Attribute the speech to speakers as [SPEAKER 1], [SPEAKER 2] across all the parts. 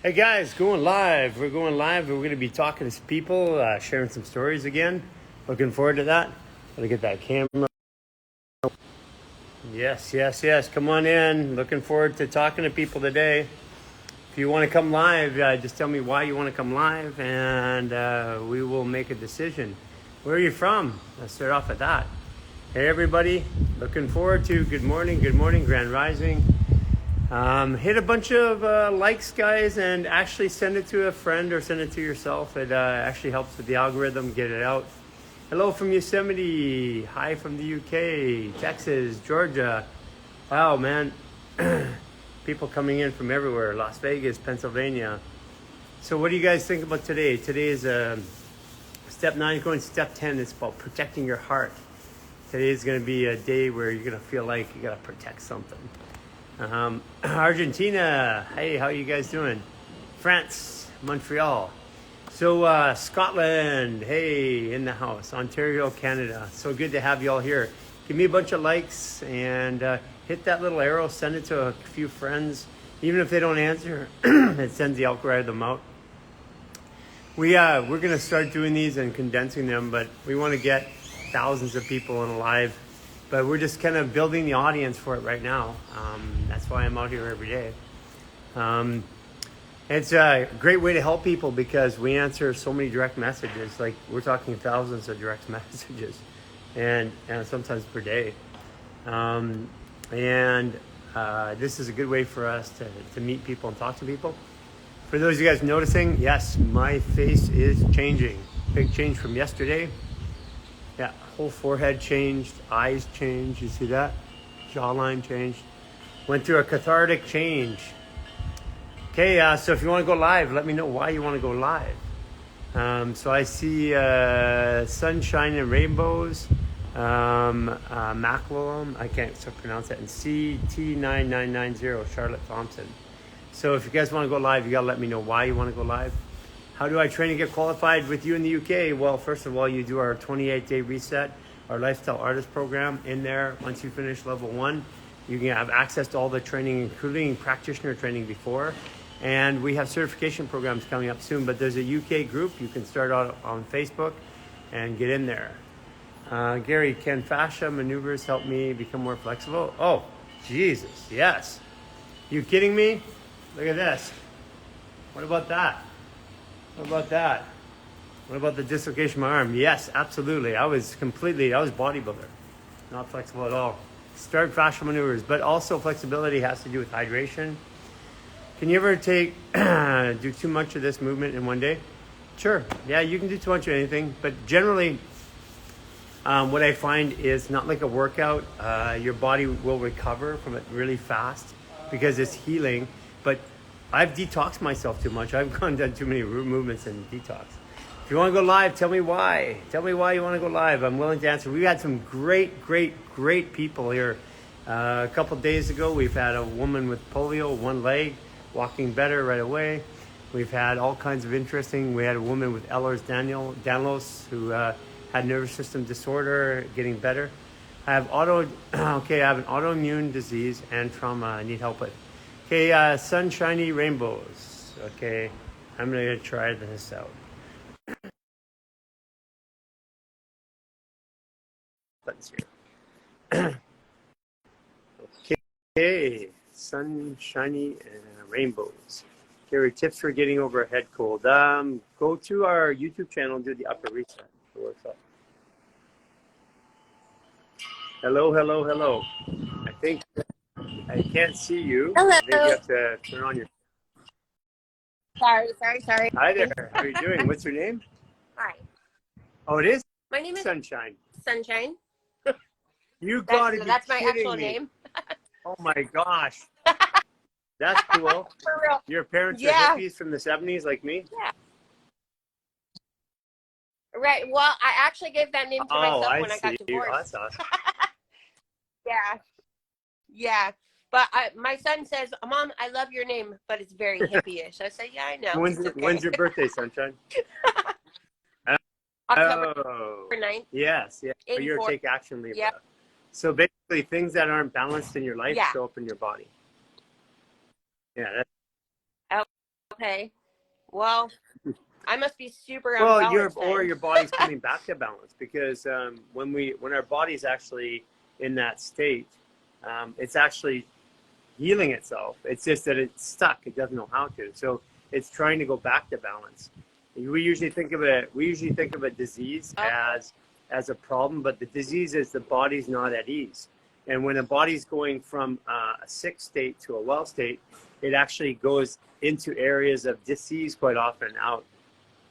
[SPEAKER 1] Hey guys, going live. We're going live. We're going to be talking to some people, sharing some stories again. Looking forward to that. Gotta get that camera. Yes. Come on in. Looking forward to talking to people today. If you want to come live, just tell me why you want to come live, and we will make a decision. Where are you from? Let's start off with that. Hey everybody, looking forward to good morning, Grand Rising. Hit a bunch of likes, guys, and actually send it to a friend or send it to yourself. It actually helps with the algorithm, get it out. Hello from Yosemite. Hi from the UK, Texas, Georgia. Wow, man. People coming in from everywhere. Las Vegas, Pennsylvania. So what do you guys think about today? Today is step 9 going step 10. It's about protecting your heart. Today is going to be a day where you're going to feel like you got to protect something. Argentina, hey, how you guys doing? France, Montreal. So Scotland, hey, in the house. Ontario, Canada. So good to have you all here. Give me a bunch of likes and hit that little arrow. Send it to a few friends. Even if they don't answer, it sends the algorithm out. We're going to start doing these and condensing them, but we want to get thousands of people in live. But we're just kind of building the audience for it right now. That's why I'm out here every day. It's a great way to help people because we answer so many direct messages. Like we're talking thousands of direct messages, and sometimes per day. This is a good way for us to meet people and talk to people. For those of you guys noticing, yes, my face is changing. Big change from yesterday. Yeah, whole forehead changed, eyes changed, you see that? Jawline changed. Went through a cathartic change. Okay, so if you want to go live, let me know why you want to go live. So I see sunshine and rainbows, Maclelum, I can't pronounce that, and CT9990, Charlotte Thompson. So if you guys want to go live, you got to let me know why you want to go live. How do I train and get qualified with you in the UK? Well, first of all, you do our 28-day reset, our lifestyle artist program. In there, once you finish level 1, you can have access to all the training, including practitioner training before. And we have certification programs coming up soon, but there's a UK group. You can start out on Facebook and get in there. Gary, can fascia maneuvers help me become more flexible? Oh, Jesus, yes. You kidding me? Look at this. What about that? What about that? What about the dislocation of my arm? Yes, absolutely. I was bodybuilder, not flexible at all. Start fascial maneuvers, but also flexibility has to do with hydration. Can you ever do too much of this movement in one day? Sure. Yeah, you can do too much of anything, but generally, what I find is not like a workout. Your body will recover from it really fast because it's healing, but I've detoxed myself too much. I've done too many movements and detox. If you want to go live, tell me why. Tell me why you want to go live. I'm willing to answer. We've had some great people here. A couple days ago, we've had a woman with polio, one leg, walking better right away. We've had all kinds of interesting. We had a woman with Ehlers-Danlos who had nervous system disorder, getting better. I have an autoimmune disease and trauma I need help with. Okay, sunshiny rainbows. Okay, I'm gonna try this out. Let's see. Okay, sunshiny rainbows. Gary, tips for getting over a head cold. Go to our YouTube channel and do the upper reset. It works out. Hello. I think I can't see you.
[SPEAKER 2] Hello.
[SPEAKER 1] I think you have to turn on your.
[SPEAKER 2] Sorry.
[SPEAKER 1] Hi there. How are you doing? What's your name?
[SPEAKER 2] Hi.
[SPEAKER 1] Oh, it is.
[SPEAKER 2] My name is
[SPEAKER 1] Sunshine.
[SPEAKER 2] Sunshine.
[SPEAKER 1] You gotta be
[SPEAKER 2] That's my
[SPEAKER 1] kidding
[SPEAKER 2] actual
[SPEAKER 1] me.
[SPEAKER 2] name.
[SPEAKER 1] Oh my gosh. That's cool.
[SPEAKER 2] For real.
[SPEAKER 1] Your parents are
[SPEAKER 2] Yeah.
[SPEAKER 1] hippies from the 70s like me?
[SPEAKER 2] Yeah. Right. Well, I actually gave that name to myself when I got divorced.
[SPEAKER 1] Oh, that's awesome.
[SPEAKER 2] Yeah. But my son says, Mom, I love your name, but it's very hippie-ish. I say, yeah, I know.
[SPEAKER 1] When's your birthday, Sunshine?
[SPEAKER 2] October 9th.
[SPEAKER 1] Yes. But you're a Take Action Libra. Yeah. So basically, things that aren't balanced in your life show up in your body. Yeah.
[SPEAKER 2] Okay. Well, I must be super
[SPEAKER 1] Well,
[SPEAKER 2] unbalanced then.
[SPEAKER 1] your body's coming back to balance because when our body's actually in that state, it's actually healing itself. It's just that it's stuck. It doesn't know how to. So it's trying to go back to balance. We usually think of a disease
[SPEAKER 2] Okay.
[SPEAKER 1] as a problem, but the disease is the body's not at ease. And when a body's going from a sick state to a well state, it actually goes into areas of disease quite often out.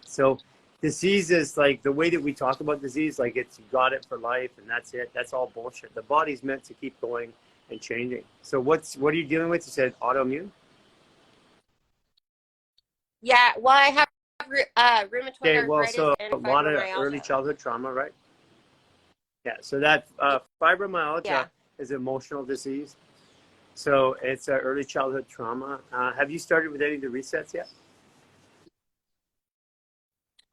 [SPEAKER 1] So disease is like the way that we talk about disease, like it's you got it for life and that's it. That's all bullshit. The body's meant to keep going and changing. So what are you dealing with? You said autoimmune?
[SPEAKER 2] Yeah, well, I have rheumatoid
[SPEAKER 1] Okay, well,
[SPEAKER 2] arthritis
[SPEAKER 1] so
[SPEAKER 2] and
[SPEAKER 1] a lot of early
[SPEAKER 2] fibromyalgia.
[SPEAKER 1] childhood trauma, right? Yeah, so that fibromyalgia
[SPEAKER 2] Yeah.
[SPEAKER 1] is emotional disease. So it's early childhood trauma. Have you started with any of the resets yet?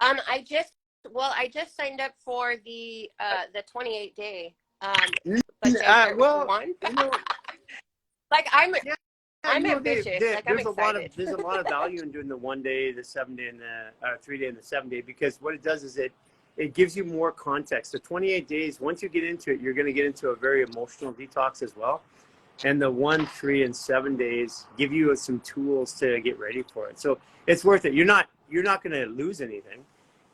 [SPEAKER 2] I just I just signed up for the 28-day. But should I start with
[SPEAKER 1] Well,
[SPEAKER 2] one?
[SPEAKER 1] you know,
[SPEAKER 2] Like
[SPEAKER 1] yeah,
[SPEAKER 2] I'm
[SPEAKER 1] Dave,
[SPEAKER 2] ambitious. Like I'm excited.
[SPEAKER 1] there's a lot of value in doing the 1 day, the 7 day, and the 3 day and the 7 day because what it does is it gives you more context. The 28 days, once you get into it, you're going to get into a very emotional detox as well. And the 1, 3, and 7 days give you some tools to get ready for it. So it's worth it. You're not going to lose anything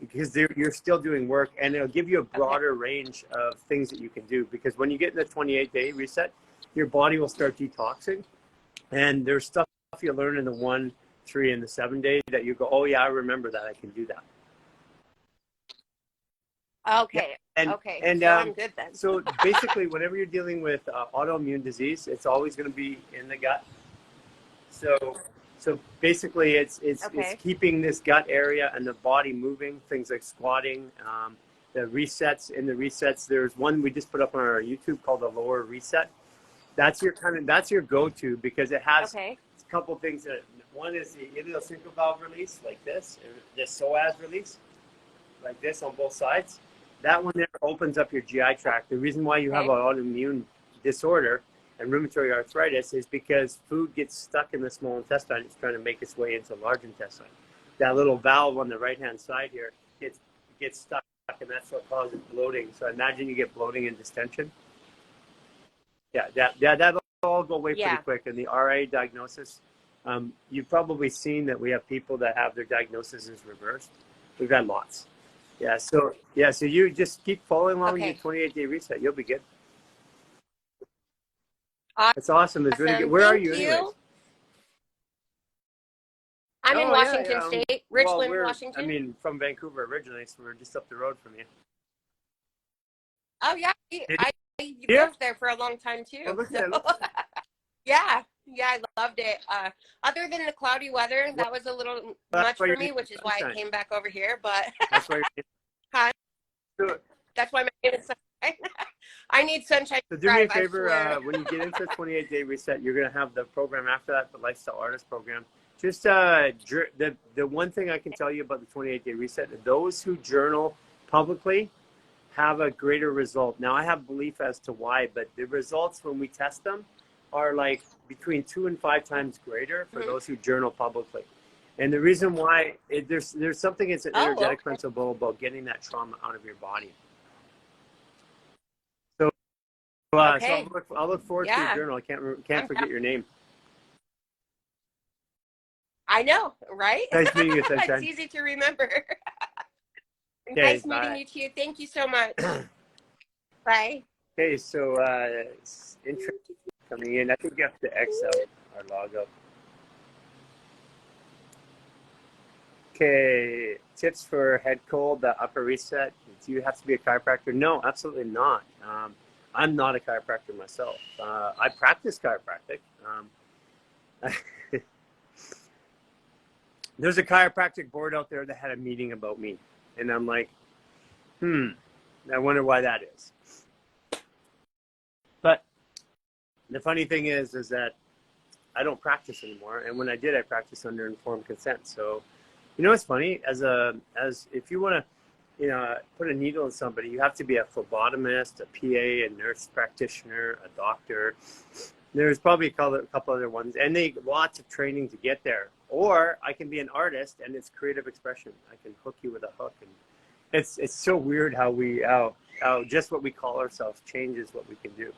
[SPEAKER 1] because you're still doing work, and it'll give you a
[SPEAKER 2] Okay.
[SPEAKER 1] broader range of things that you can do. Because when you get in the 28-day reset, your body will start detoxing, and there's stuff you learn in the 1, 3, and the 7 day that you go, oh yeah, I remember that. I can do that. Yeah,
[SPEAKER 2] Okay.
[SPEAKER 1] and
[SPEAKER 2] Okay.
[SPEAKER 1] and
[SPEAKER 2] So I'm good then.
[SPEAKER 1] so basically, whenever you're dealing with autoimmune disease, it's always going to be in the gut. So, so basically, it's
[SPEAKER 2] Okay.
[SPEAKER 1] keeping this gut area and the body moving. Things like squatting, the resets. In the resets, there's one we just put up on our YouTube called the lower reset. That's your go-to because it has
[SPEAKER 2] Okay.
[SPEAKER 1] a couple of things that. One is the ileocecal valve release, like this, and the psoas release, like this on both sides. That one there opens up your GI tract. The reason why you have
[SPEAKER 2] Okay.
[SPEAKER 1] an autoimmune disorder and rheumatoid arthritis is because food gets stuck in the small intestine. It's trying to make its way into large intestine. That little valve on the right-hand side here gets stuck, and that's what causes bloating. So imagine you get bloating and distension. Yeah, that'll all go away pretty
[SPEAKER 2] Yeah.
[SPEAKER 1] quick. And the RA diagnosis, you've probably seen that we have people that have their diagnosis is reversed. We've had lots. So you just keep following along your
[SPEAKER 2] Okay.
[SPEAKER 1] 28-day reset. You'll be good. That's awesome. It's really good.
[SPEAKER 2] Awesome.
[SPEAKER 1] Where are
[SPEAKER 2] Thank
[SPEAKER 1] you, anyways?
[SPEAKER 2] you. I'm in
[SPEAKER 1] Oh yeah,
[SPEAKER 2] Washington State,
[SPEAKER 1] well,
[SPEAKER 2] Richland, Washington.
[SPEAKER 1] from Vancouver originally, so we're just up the road from you.
[SPEAKER 2] Oh yeah,
[SPEAKER 1] Did
[SPEAKER 2] I
[SPEAKER 1] you?
[SPEAKER 2] lived there for a long time
[SPEAKER 1] Oh,
[SPEAKER 2] too.
[SPEAKER 1] look
[SPEAKER 2] So
[SPEAKER 1] at it.
[SPEAKER 2] yeah, I loved it. Other than the cloudy weather,
[SPEAKER 1] Well,
[SPEAKER 2] that was a little
[SPEAKER 1] that's
[SPEAKER 2] much
[SPEAKER 1] why
[SPEAKER 2] for
[SPEAKER 1] you
[SPEAKER 2] me,
[SPEAKER 1] need
[SPEAKER 2] which is why I
[SPEAKER 1] sunshine.
[SPEAKER 2] came back over here. But
[SPEAKER 1] That's why you
[SPEAKER 2] huh?
[SPEAKER 1] do it.
[SPEAKER 2] That's why my name is sunshine. I need sunshine
[SPEAKER 1] So
[SPEAKER 2] to
[SPEAKER 1] do me a
[SPEAKER 2] thrive, I
[SPEAKER 1] favor,
[SPEAKER 2] swear.
[SPEAKER 1] when you get into the 28-day reset, you're going to have the program after that, the Lifestyle Artist Program. Just the one thing I can tell you about the 28-day reset, those who journal publicly have a greater result. Now, I have belief as to why, but the results when we test them are like between 2 and 5 times greater for
[SPEAKER 2] Mhm.
[SPEAKER 1] those who journal publicly. And the reason why, there's something, it's an
[SPEAKER 2] Oh,
[SPEAKER 1] energetic
[SPEAKER 2] okay.
[SPEAKER 1] principle about getting that trauma out of your body. So,
[SPEAKER 2] Okay.
[SPEAKER 1] I'll look forward to your
[SPEAKER 2] Yeah,
[SPEAKER 1] journal. I can't
[SPEAKER 2] I'm down.
[SPEAKER 1] forget your name.
[SPEAKER 2] I know, right?
[SPEAKER 1] Nice meeting you,
[SPEAKER 2] It's
[SPEAKER 1] Sunshine.
[SPEAKER 2] easy to remember.
[SPEAKER 1] Okay,
[SPEAKER 2] Nice meeting
[SPEAKER 1] bye.
[SPEAKER 2] you too. Thank you so much. Bye.
[SPEAKER 1] Okay, so intro coming in. I think you have to X out or log out. Okay, tips for head cold, the upper reset. Do you have to be a chiropractor? No, absolutely not. I'm not a chiropractor myself. I practice chiropractic. There's a chiropractic board out there that had a meeting about me, and I'm like, I wonder why that is. But the funny thing is that I don't practice anymore, and when I did, I practiced under informed consent. So, you know what's funny? As if you want to, put a needle in somebody, you have to be a phlebotomist, a PA, a nurse practitioner, a doctor. There's probably a couple other ones, and they lots of training to get there. or I can be an artist and it's creative expression. I can hook you with a hook, and it's so weird how just what we call ourselves changes what we can do.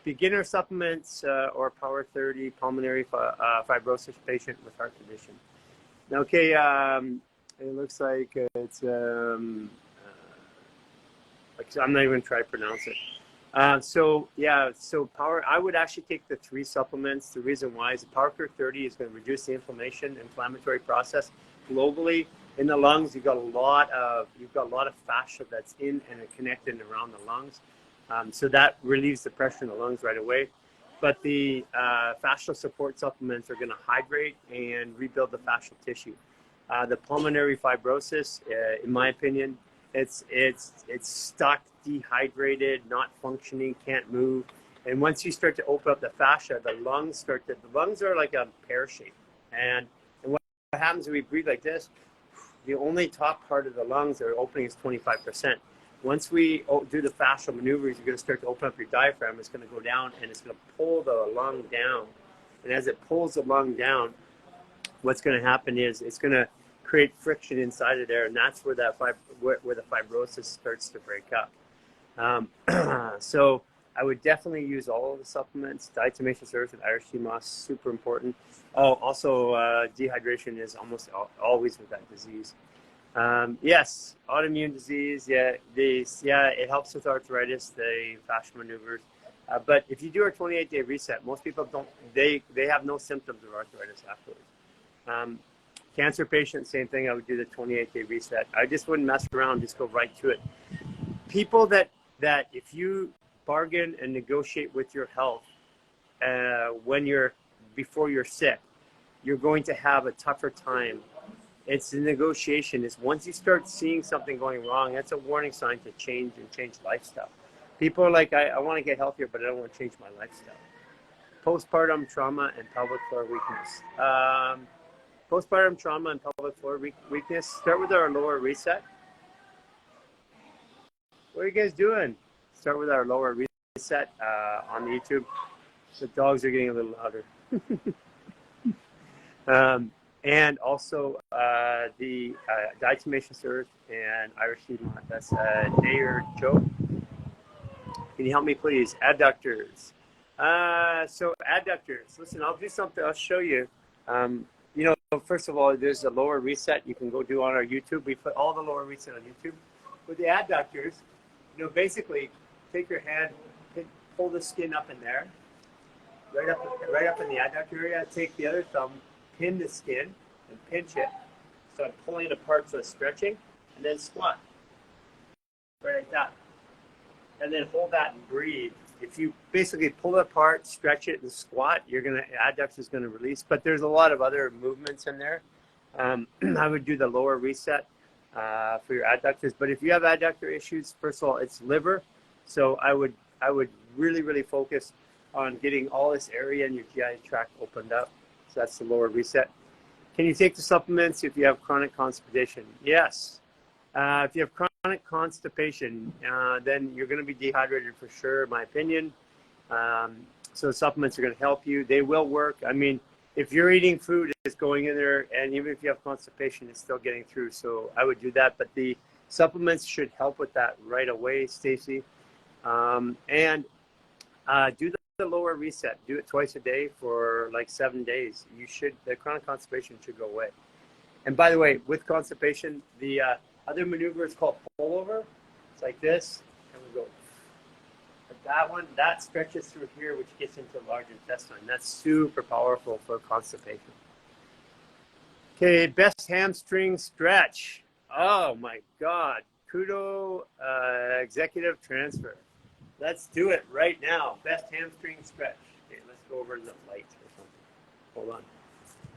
[SPEAKER 1] Beginner supplements or Power 30 pulmonary fibrosis patient with heart condition. Okay, it looks like it's I'm not even trying to pronounce it. So power. I would actually take the 3 supplements. The reason why is the Power 30 is going to reduce the inflammatory process globally in the lungs. You've got a lot of fascia that's in and connected and around the lungs. So that relieves the pressure in the lungs right away. But the fascial support supplements are going to hydrate and rebuild the fascial tissue. The pulmonary fibrosis, in my opinion, it's stuck, dehydrated, not functioning, can't move. And once you start to open up the fascia, the lungs are like a pear shape. And what happens when we breathe like this, the only top part of the lungs that are opening is 25%. Once we do the fascial maneuvers, you're going to start to open up your diaphragm. It's going to go down and it's going to pull the lung down. And as it pulls the lung down, what's going to happen is it's going to create friction inside of there, and that's where where the fibrosis starts to break up. So I would definitely use all of the supplements. Diatomaceous earth and Irish sea moss, super important. Oh, also dehydration is almost always with that disease. Yes, autoimmune disease. It helps with arthritis, the fascial maneuvers. But if you do a 28-day reset, most people don't. They have no symptoms of arthritis afterwards. Cancer patients, same thing. I would do the 28-day reset. I just wouldn't mess around. Just go right to it. People that if you bargain and negotiate with your health before you're sick, you're going to have a tougher time. It's the negotiation. It's once you start seeing something going wrong, that's a warning sign to change lifestyle. People are like, I want to get healthier, but I don't want to change my lifestyle. Postpartum trauma and pelvic floor weakness. Postpartum trauma and pelvic floor weakness. Start with our lower reset. What are you guys doing? Start with our lower reset on the YouTube. The dogs are getting a little louder. And also the diatomaceous earth and Irish sea moss. That's Nair Joe. Can you help me, please? Adductors. So adductors. Listen, I'll do something. I'll show you. First of all, there's a lower reset you can go do on our YouTube. We put all the lower reset on YouTube. With the adductors, basically take your hand, pull the skin up in there, right up in the adductor area. Take the other thumb, pin the skin, and pinch it. So I'm pulling it apart, so it's stretching, and then squat. Right like that. And then hold that and breathe. If you basically pull it apart, stretch it, and squat, adductor is going to release. But there's a lot of other movements in there. I would do the lower reset for your adductors. But if you have adductor issues, first of all, it's liver. So I would really, really focus on getting all this area in your GI tract opened up. So that's the lower reset. Can you take the supplements if you have chronic constipation? Yes. If you have chronic constipation, then you're going to be dehydrated for sure, in my opinion. So supplements are going to help you. They will work. I mean, if you're eating food, it's going in there, and even if you have constipation, it's still getting through. So I would do that. But the supplements should help with that right away, Stacy. And do the lower reset. Do it twice a day for like 7 days. The chronic constipation should go away. And by the way, with constipation, the other maneuver is called pullover. It's like this, and we go. But that stretches through here, which gets into the large intestine. That's super powerful for constipation. Okay, best hamstring stretch. Oh my God. Kudo executive transfer. Let's do it right now. Best hamstring stretch. Okay, let's go over the light or something. Hold on.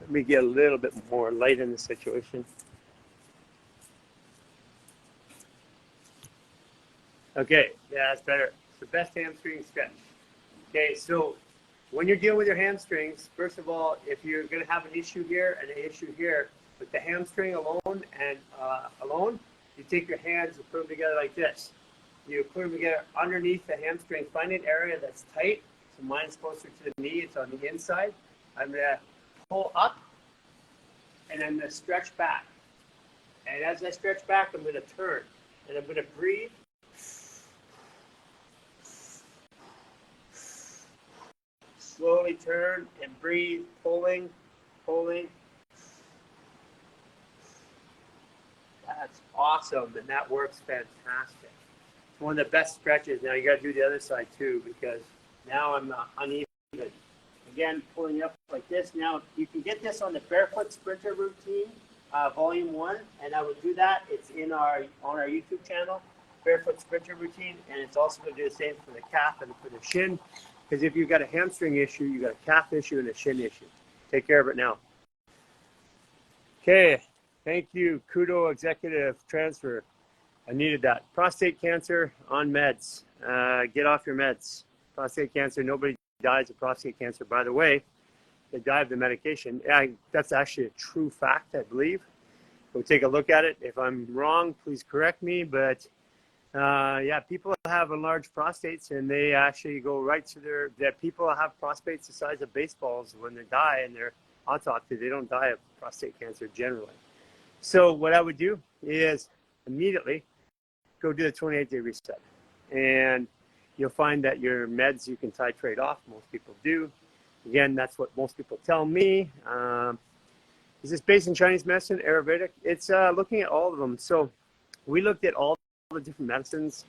[SPEAKER 1] Let me get a little bit more light in the situation. Okay, yeah, that's better. The best hamstring stretch. Okay, so when you're dealing with your hamstrings, first of all, if you're going to have an issue here and an issue here, with the hamstring alone, you take your hands and put them together like this. You put them together underneath the hamstring. Find an area that's tight. So mine is closer to the knee. It's on the inside. I'm going to pull up, and I'm going to stretch back. And as I stretch back, I'm going to turn, and I'm going to breathe. Slowly turn and breathe, pulling. That's awesome, and that works fantastic. It's one of the best stretches. Now you got to do the other side too, because now I'm uneven. Again, pulling up like this. Now you can get this on the Barefoot Sprinter routine, volume 1, and I will do that. It's on our YouTube channel, Barefoot Sprinter routine, and it's also going to do the same for the calf and for the shin. Because if you've got a hamstring issue, you've got a calf issue and a shin issue. Take care of it now. Okay, thank you, Kudo Executive Transfer. I needed that. Prostate cancer on meds. Get off your meds. Prostate cancer, nobody dies of prostate cancer, by the way. They die of the medication. That's actually a true fact, I believe. We'll take a look at it. If I'm wrong, please correct me, but yeah, people have enlarged prostates, and they actually go right to people have prostates the size of baseballs when they die, and they're autopsy. They don't die of prostate cancer generally. So what I would do is immediately go do the 28-day reset, and you'll find that your meds you can titrate off. Most people do. Again, that's what most people tell me. Is this based in Chinese medicine, Ayurvedic? It's looking at all of them. So we looked at all the different medicines.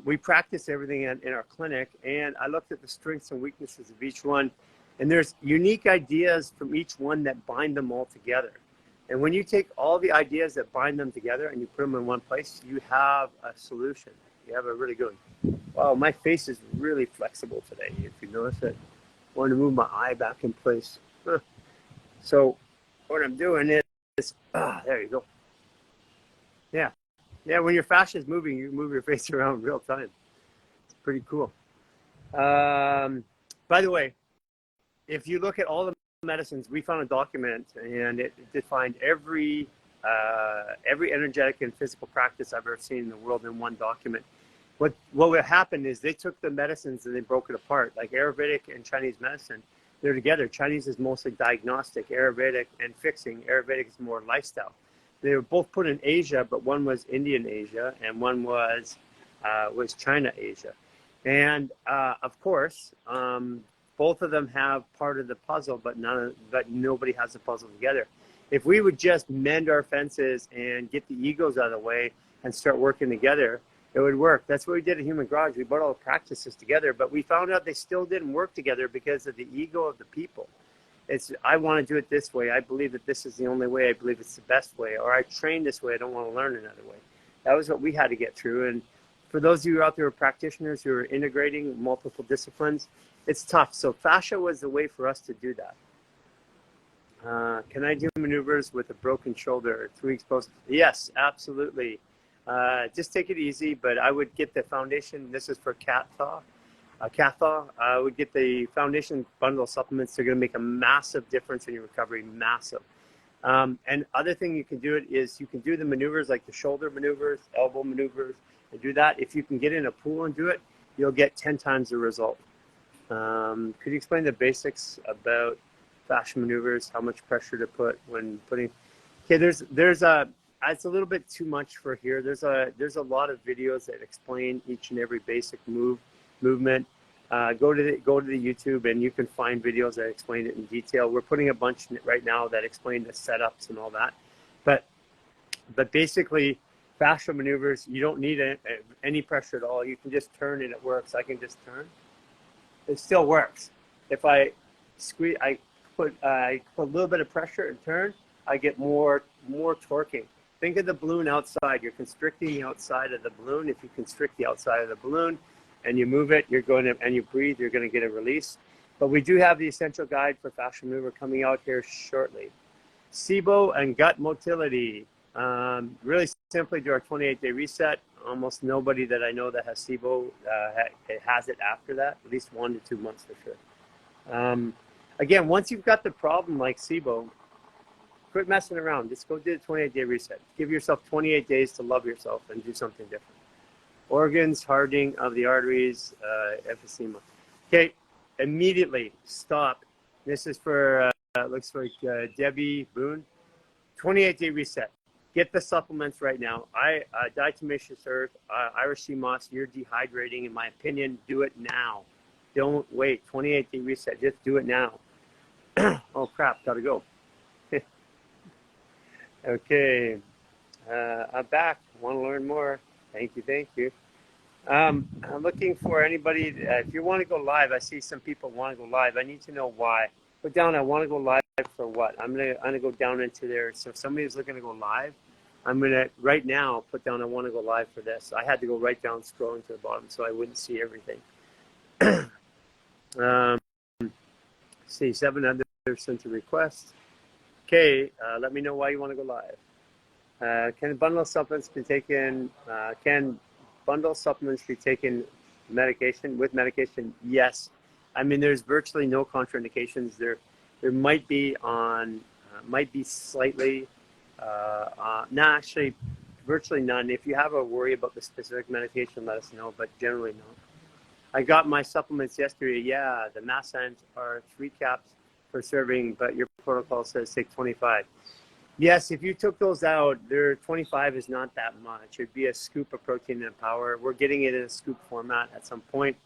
[SPEAKER 1] We practice everything in our clinic, and I looked at the strengths and weaknesses of each one. And there's unique ideas from each one that bind them all together. And when you take all the ideas that bind them together and you put them in one place, you have a solution. You have a really good one. Wow, my face is really flexible today, if you notice it. I want to move my eye back in place. So what I'm doing is, there you go. Yeah. Yeah, when your fascia is moving, you move your face around in real time. It's pretty cool. By the way, if you look at all the medicines, we found a document, and it defined every energetic and physical practice I've ever seen in the world in one document. What would happen is they took the medicines and they broke it apart, like Ayurvedic and Chinese medicine. They're together. Chinese is mostly diagnostic, Ayurvedic and fixing. Ayurvedic is more lifestyle. They were both put in Asia, but one was Indian Asia and one was China Asia. And of course, both of them have part of the puzzle, but nobody has the puzzle together. If we would just mend our fences and get the egos out of the way and start working together, it would work. That's what we did at Human Garage. We brought all the practices together, but we found out they still didn't work together because of the ego of the people. I want to do it this way. I believe that this is the only way. I believe it's the best way. Or I train this way. I don't want to learn another way. That was what we had to get through. And for those of you out there, practitioners who are integrating multiple disciplines, it's tough. So fascia was the way for us to do that. Can I do maneuvers with a broken shoulder 3 weeks post? Yes, absolutely. Just take it easy, but I would get the foundation. This is for cat thaw. I would get the foundation bundle of supplements. They're going to make a massive difference in your recovery, massive. And other thing you can do it is you can do the maneuvers like the shoulder maneuvers, elbow maneuvers, and do that. If you can get in a pool and do it, you'll get 10 times the result. Could you explain the basics about fascia maneuvers, how much pressure to put when putting? Okay, it's a little bit too much for here. There's a lot of videos that explain each and every basic movement. Go to the YouTube and you can find videos that explain it in detail. We're putting a bunch in it right now that explain the setups and all that. But basically, fascia maneuvers, you don't need any pressure at all. You can just turn and it works. I can just turn. It still works. If I squeeze, I put a little bit of pressure and turn, I get more torquing. Think of the balloon outside. You're constricting the outside of the balloon. If you constrict the outside of the balloon and you move it, and you breathe, you're going to get a release. But we do have the essential guide for fascia maneuver coming out here shortly. SIBO and gut motility. Really simply do our 28-day reset. Almost nobody that I know that has SIBO has it after that, at least 1 to 2 months for sure. Again, once you've got the problem like SIBO, quit messing around. Just go do the 28-day reset. Give yourself 28 days to love yourself and do something different. Organs, hardening of the arteries, emphysema. Okay, immediately stop. This is for looks like Debbie Boone. 28-day reset. Get the supplements right now. Diatomaceous earth, Irish sea moss, you're dehydrating. In my opinion, do it now. Don't wait. 28-day reset. Just do it now. Oh, crap. Gotta go. Okay. I'm back. Want to learn more. Thank you. Thank you. I'm looking for anybody. If you want to go live, I see some people want to go live. I need to know why. Put down, I want to go live for what? I'm gonna go down into there. So if somebody's looking to go live, I'm gonna right now put down, I want to go live for this. I had to go right down, scrolling to the bottom, so I wouldn't see everything. See, 7 others sent a request. Okay, let me know why you want to go live. Can bundle supplements be taken? Can bundle supplements be taken with medication? Yes. I mean, there's virtually no contraindications. There might be slightly, actually, virtually none. If you have a worry about the specific medication, let us know, but generally no. I got my supplements yesterday. Yeah, the mass enzymes are 3 caps per serving, but your protocol says take 25. Yes, if you took those out, 25 is not that much. It'd be a scoop of protein and power. We're getting it in a scoop format at some point.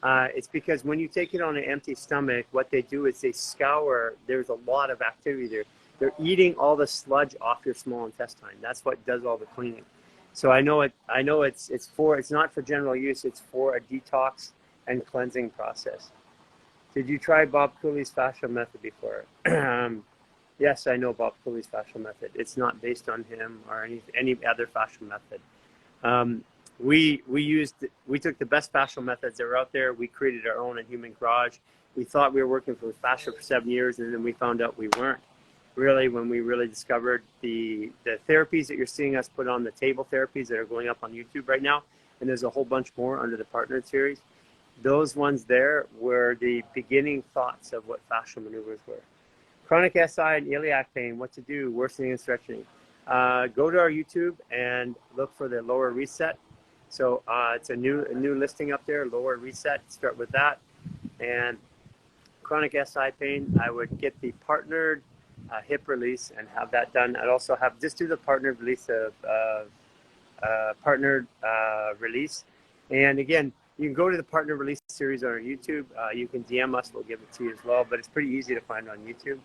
[SPEAKER 1] It's because when you take it on an empty stomach, what they do is they scour. There's a lot of activity there. They're eating all the sludge off your small intestine. That's what does all the cleaning. So I know it's not for general use. It's for a detox and cleansing process. Did you try Bob Cooley's fascia method before? Yes, I know Bob Cooley's fascia method. It's not based on him or any other fascia method. We took the best fascial methods that were out there. We created our own in Human Garage. We thought we were working with fascia for 7 years, and then we found out we weren't. Really, when we really discovered the therapies that you're seeing us put on, the table therapies that are going up on YouTube right now, and there's a whole bunch more under the partnered series. Those ones there were the beginning thoughts of what fascial maneuvers were. Chronic SI and iliac pain, what to do, worsening and stretching. Go to our YouTube and look for the lower reset. So it's a new listing up there, lower reset. Start with that. And chronic SI pain, I would get the partnered hip release and have that done. I'd also just do the partnered release of release. And again, you can go to the partner release series on our YouTube. You can DM us, we'll give it to you as well, but it's pretty easy to find on YouTube.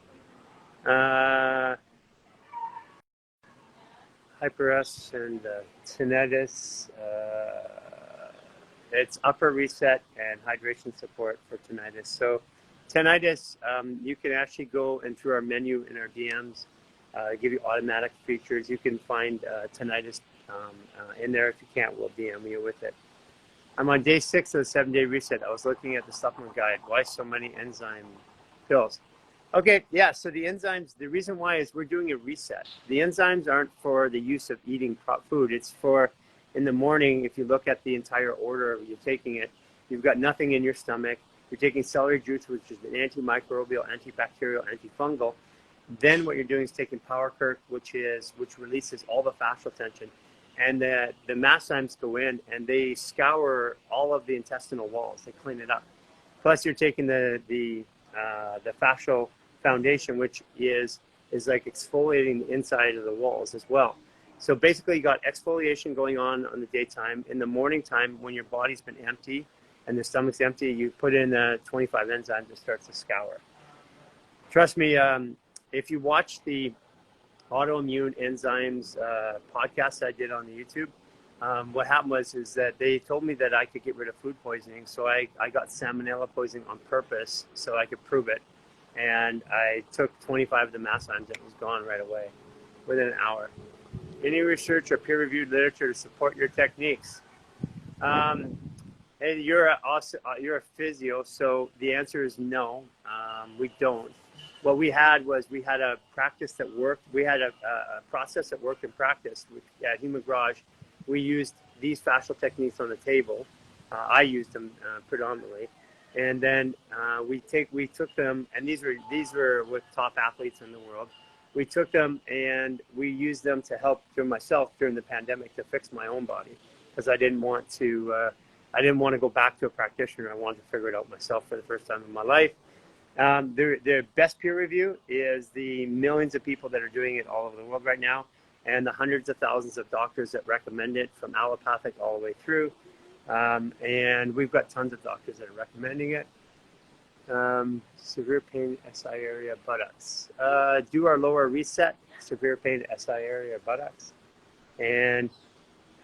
[SPEAKER 1] Hyper-S and tinnitus. It's upper reset and hydration support for tinnitus. So tinnitus, you can actually go and through our menu in our DMs, give you automatic features. You can find tinnitus in there. If you can't, we'll DM you with it. I'm on day 6 of the 7-day reset. I was looking at the supplement guide. Why so many enzyme pills? Okay, yeah, so the enzymes, the reason why is we're doing a reset. The enzymes aren't for the use of eating food. It's for in the morning, if you look at the entire order, you're taking it, you've got nothing in your stomach. You're taking celery juice, which is an antimicrobial, antibacterial, antifungal. Then what you're doing is taking Power Kirk, which releases all the fascial tension. And the masszymes go in and they scour all of the intestinal walls. They clean it up. Plus, you're taking the fascial foundation, which is like exfoliating the inside of the walls as well. So basically, you got exfoliation going on the daytime. In the morning time, when your body's been empty and the stomach's empty, you put in 25 enzymes that starts to scour. Trust me, if you watch the autoimmune enzymes podcast I did on the YouTube, what happened is that they told me that I could get rid of food poisoning. So I got salmonella poisoning on purpose so I could prove it. And I took 25 of the masszymes and it was gone right away within an hour. Any research or peer-reviewed literature to support your techniques? And you're a physio, so the answer is no, we don't. What we had a practice that worked. We had a process that worked in practice. At Human Garage, we used these fascial techniques on the table. I used them predominantly, and then we took them, and these were with top athletes in the world. We took them and we used them to help myself during the pandemic to fix my own body, because I didn't want to go back to a practitioner. I wanted to figure it out myself for the first time in my life. The best peer review is the millions of people that are doing it all over the world right now, and the hundreds of thousands of doctors that recommend it, from allopathic all the way through. And we've got tons of doctors that are recommending it. Severe pain, SI area, buttocks. Do our lower reset, severe pain, SI area, buttocks. And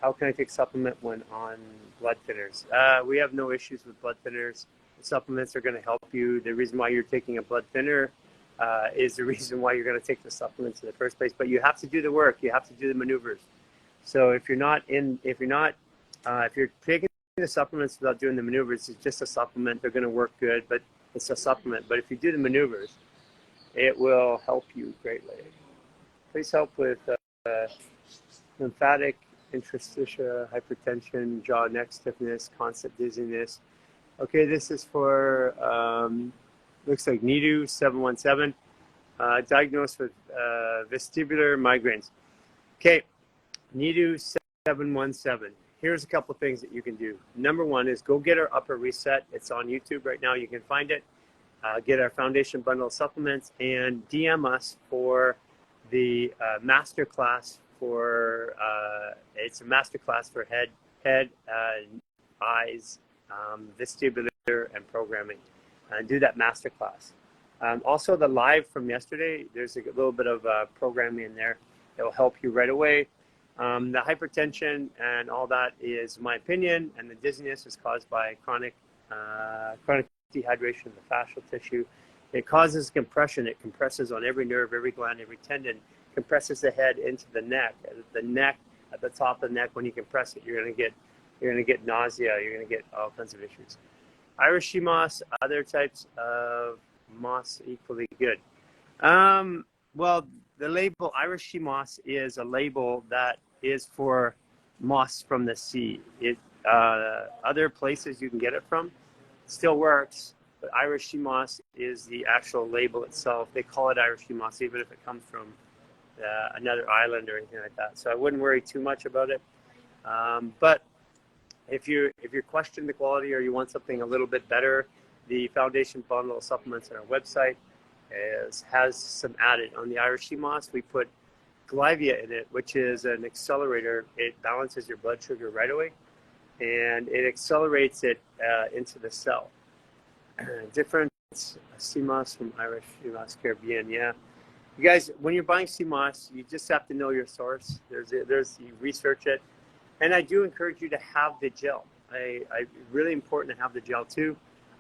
[SPEAKER 1] how can I take supplement when on blood thinners? We have no issues with blood thinners. The supplements are going to help you. The reason why you're taking a blood thinner is the reason why you're going to take the supplements in the first place. But you have to do the work. You have to do the maneuvers. So if you're taking the supplements without doing the maneuvers, it's just a supplement. They're going to work good, but it's a supplement. But if you do the maneuvers, it will help you greatly. Please help with lymphatic, interstitial hypertension, jaw, neck stiffness, constant dizziness. Okay, this is for, looks like Nidu 717, diagnosed with vestibular migraines. Okay, Nidu 717. Here's a couple things that you can do. Number one is go get our upper reset. It's on YouTube right now. You can find it. Get our foundation bundle of supplements and DM us for the master class for, it's a master class for head, eyes, vestibular and programming, and do that master class. Also the live from yesterday, there's a little bit of programming in there that will help you right away. The hypertension and all that is my opinion, and the dizziness is caused by chronic dehydration of the fascial tissue. It causes compression. It compresses on every nerve, every gland, every tendon, compresses the head into the neck. The neck, at the top of the neck, when you compress it, you're gonna get nausea, you're gonna get all kinds of issues. Irish sea moss, other types of moss equally good. Well, the label Irish sea moss is a label that is for moss from the sea. Other places you can get it from still works, but Irish sea moss is the actual label itself. They call it Irish sea moss even if it comes from another island or anything like that. So I wouldn't worry too much about it. But if you question the quality or you want something a little bit better, the foundation bundle of supplements on our website has some added. On the Irish sea moss, we put Glyvia in it, which is an accelerator. It balances your blood sugar right away, and it accelerates it into the cell. Different sea moss from Irish sea moss Caribbean, yeah. You guys, when you're buying sea moss, you just have to know your source. You research it, and I do encourage you to have the gel. Really important to have the gel too.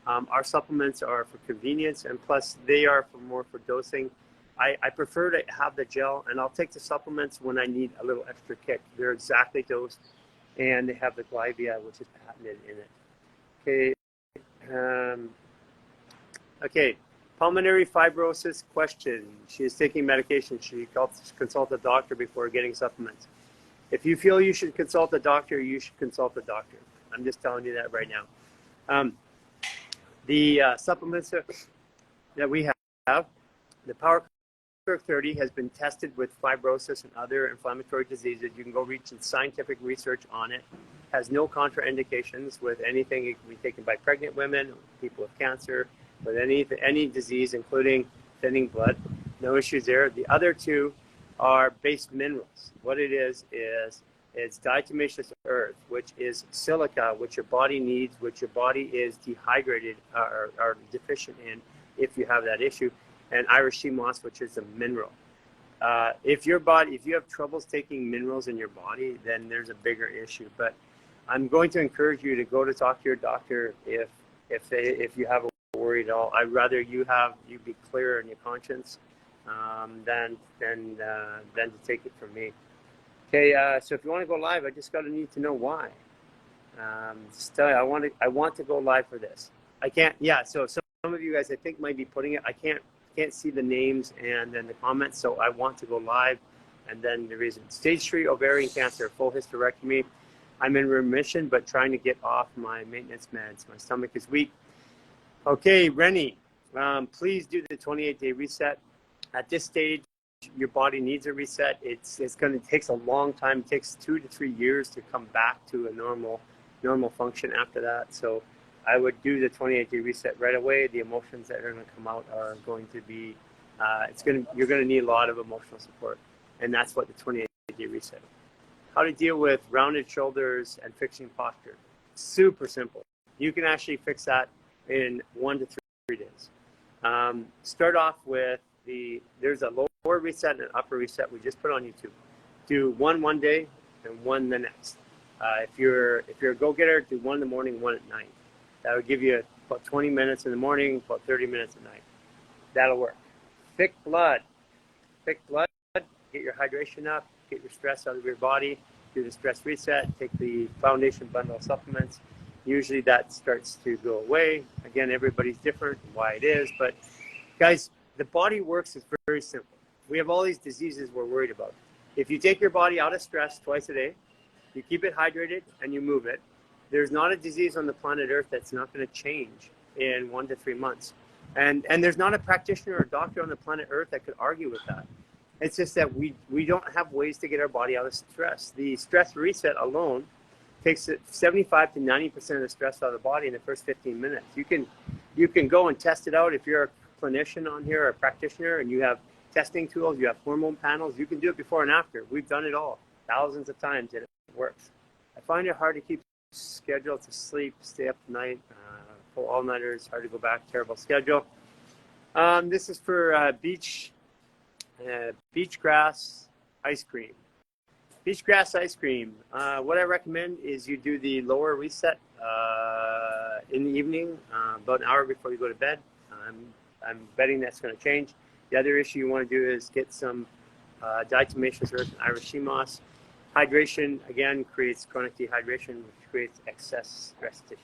[SPEAKER 1] Our supplements are for convenience, and plus they are more for dosing. I prefer to have the gel, and I'll take the supplements when I need a little extra kick. They're exactly dosed, and they have the Glyvia, which is patented in it. Okay. Okay. Pulmonary fibrosis question. She is taking medication. She consult a doctor before getting supplements. If you feel you should consult a doctor, you should consult a doctor. I'm just telling you that right now. The supplements that we have, the Power 30 has been tested with fibrosis and other inflammatory diseases. You can go reach scientific research on it. Has no contraindications with anything. It can be taken by pregnant women, people with cancer, with any disease, including thinning blood. No issues there. The other two are base minerals. What it is it's diatomaceous earth, which is silica, which your body needs, which your body is dehydrated or deficient in if you have that issue, and Irish sea moss, which is a mineral. If you have troubles taking minerals in your body, then there's a bigger issue. But I'm going to encourage you to go to talk to your doctor if you have a worry at all. I'd rather you be clear in your conscience than to take it from me. Okay, so if you want to go live, I just need to know why. Just tell you, I want to go live for this. I can't. Yeah. So some of you guys, I think, might be putting it. I can't see the names and then the comments. So I want to go live, and then the reason: stage 3 ovarian cancer, full hysterectomy. I'm in remission, but trying to get off my maintenance meds. My stomach is weak. Okay, Rennie, please do the 28-day reset. At this stage, your body needs a reset. It takes a long time. It takes 2 to 3 years to come back to a normal function after that. So I would do the 28-day reset right away. The emotions that are going to come out are going to be, you're going to need a lot of emotional support. And that's what the 28-day reset is. How to deal with rounded shoulders and fixing posture. Super simple. You can actually fix that in 1 to 3 days. Start off with there's a lower reset and an upper reset we just put on YouTube. Do one day and one the next. If you're a go-getter, do one in the morning, one at night. That would give you about 20 minutes in the morning, about 30 minutes at night. That'll work. Thick blood. Get your hydration up, get your stress out of your body, do the stress reset, take the foundation bundle of supplements. Usually that starts to go away. Again, everybody's different, why it is, but guys, the body works is very simple. We have all these diseases we're worried about. If you take your body out of stress twice a day, you keep it hydrated and you move it, there's not a disease on the planet Earth that's not going to change in 1 to 3 months. And there's not a practitioner or doctor on the planet Earth that could argue with that. It's just that we don't have ways to get our body out of stress. The stress reset alone takes 75 to 90% of the stress out of the body in the first 15 minutes. You can go and test it out if you're a clinician on here or a practitioner and you have testing tools, you have hormone panels, you can do it before and after. We've done it all thousands of times and it works. I find it hard to keep scheduled to sleep, stay up at night, pull all-nighters, hard to go back, terrible schedule. This is for beach grass ice cream. Beach grass ice cream. What I recommend is you do the lower reset in the evening, about an hour before you go to bed. I'm betting that's going to change. The other issue you want to do is get some diatomaceous earth and Irish sea moss. Hydration, again, creates chronic dehydration, which creates excess stress tissue.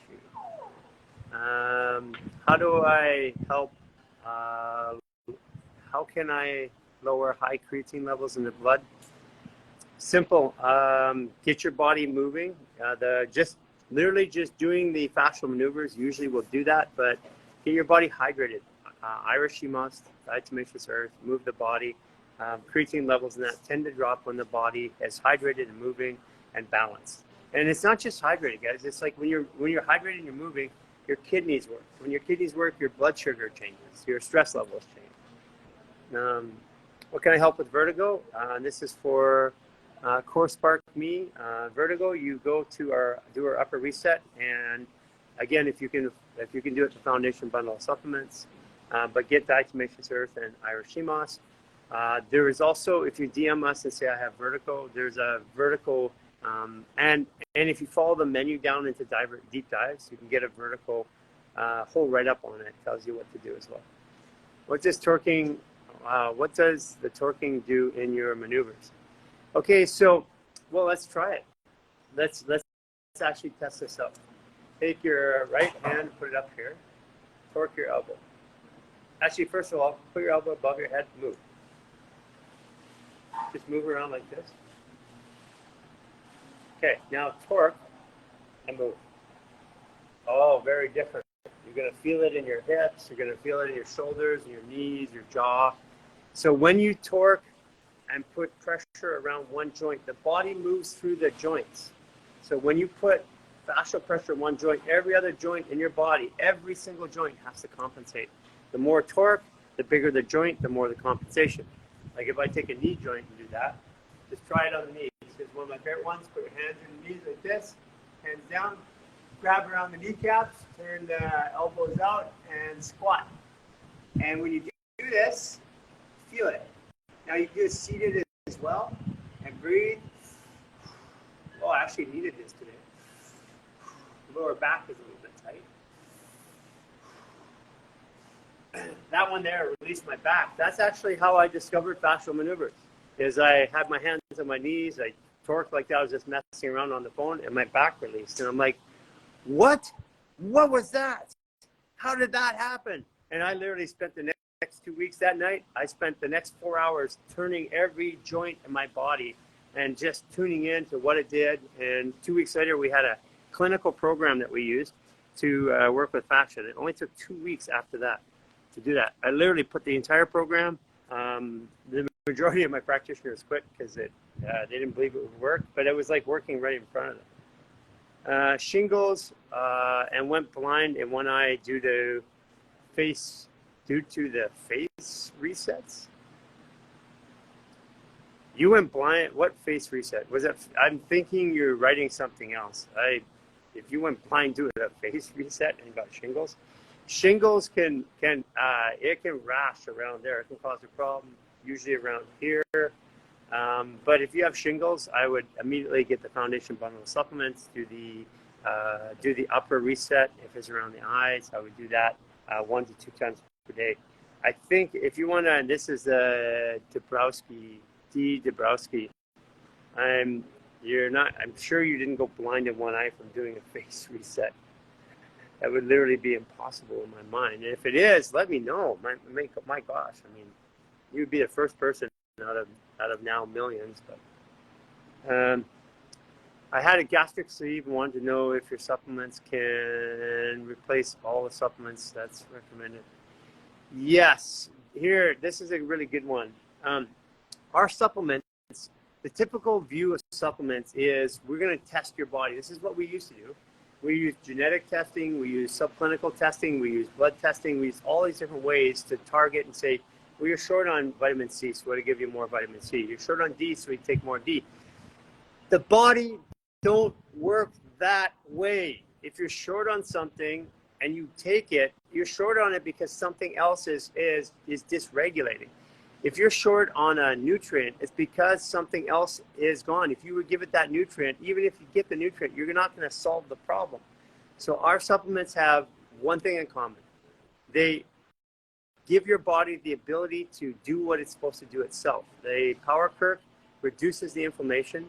[SPEAKER 1] How do I help? How can I lower high creatine levels in the blood? Simple. Get your body moving. Literally just doing the fascial maneuvers usually will do that, but get your body hydrated. Irish sea moss, diatomaceous earth, move the body. Creatine levels in that tend to drop when the body is hydrated and moving and balanced. And it's not just hydrated, guys. It's like when you're hydrated and you're moving, your kidneys work. When your kidneys work, your blood sugar changes, your stress levels change. What can I help with vertigo? This is for Core Spark Me vertigo. You go to do our upper reset, and again, if you can do it, the foundation bundle of supplements, but get diatomaceous earth and Irish sea moss. There is also, if you DM us and say I have vertigo, there's a vertical, and if you follow the menu down into deep dives, you can get a vertical whole write-up on it. It tells you what to do as well. What does the torquing do in your maneuvers? Okay, so, well, let's try it. Let's actually test this out. Take your right hand, put it up here, torque your elbow. Actually, first of all, put your elbow above your head, move. Just move around like this. Okay, now torque and move. Oh, very different. You're going to feel it in your hips. You're going to feel it in your shoulders, your knees, your jaw. So when you torque and put pressure around one joint, the body moves through the joints. So when you put fascial pressure on one joint, every other joint in your body, every single joint has to compensate. The more torque, the bigger the joint, the more the compensation. Like if I take a knee joint and do that, just try it on the knees. Here's one of my favorite ones. Put your hands in the knees like this, hands down, grab around the kneecaps, turn the elbows out, and squat. And when you do this, feel it. Now you can do it seated as well, and breathe. Oh, I actually needed this today. Lower back is a little bit tight. That one there released my back. That's actually how I discovered fascial maneuvers. Is I had my hands on my knees, I torqued like that, I was just messing around on the phone, and my back released. And I'm like, what? What was that? How did that happen? And I literally spent the next 2 weeks that night, I spent the next 4 hours turning every joint in my body and just tuning in to what it did. And 2 weeks later, we had a clinical program that we used to work with fascia. It only took 2 weeks after that to do that. I literally put the entire program. The majority of my practitioners quit because they didn't believe it would work, but it was like working right in front of Shingles, and went blind in one eye due to the face resets. You went blind. What face reset was that? I'm thinking you're writing something else. If you went blind due to a face reset and got shingles, shingles can rash around there. It can cause a problem, usually around here. But if you have shingles, I would immediately get the foundation bundle of supplements. Do the upper reset if it's around the eyes. I would do that 1 to 2 times per day. I think if you want to, and this is Dabrowski. I'm sure you didn't go blind in one eye from doing a face reset. That would literally be impossible in my mind. And if it is, let me know. My gosh, I mean, you would be the first person out of now millions. But I had a gastric sleeve and wanted to know if your supplements can replace all the supplements that's recommended. Yes. Here, this is a really good one. Our supplements, the typical view of supplements is we're going to test your body. This is what we used to do. We use genetic testing, we use subclinical testing, we use blood testing, we use all these different ways to target and say, well, you're short on vitamin C, so we're going to give you more vitamin C. You're short on D, so we take more D. The body don't work that way. If you're short on something and you take it, you're short on it because something else is dysregulating. If you're short on a nutrient, it's because something else is gone. If you would give it that nutrient, even if you get the nutrient, you're not going to solve the problem. So our supplements have one thing in common. They give your body the ability to do what it's supposed to do itself. The Power Perk reduces the inflammation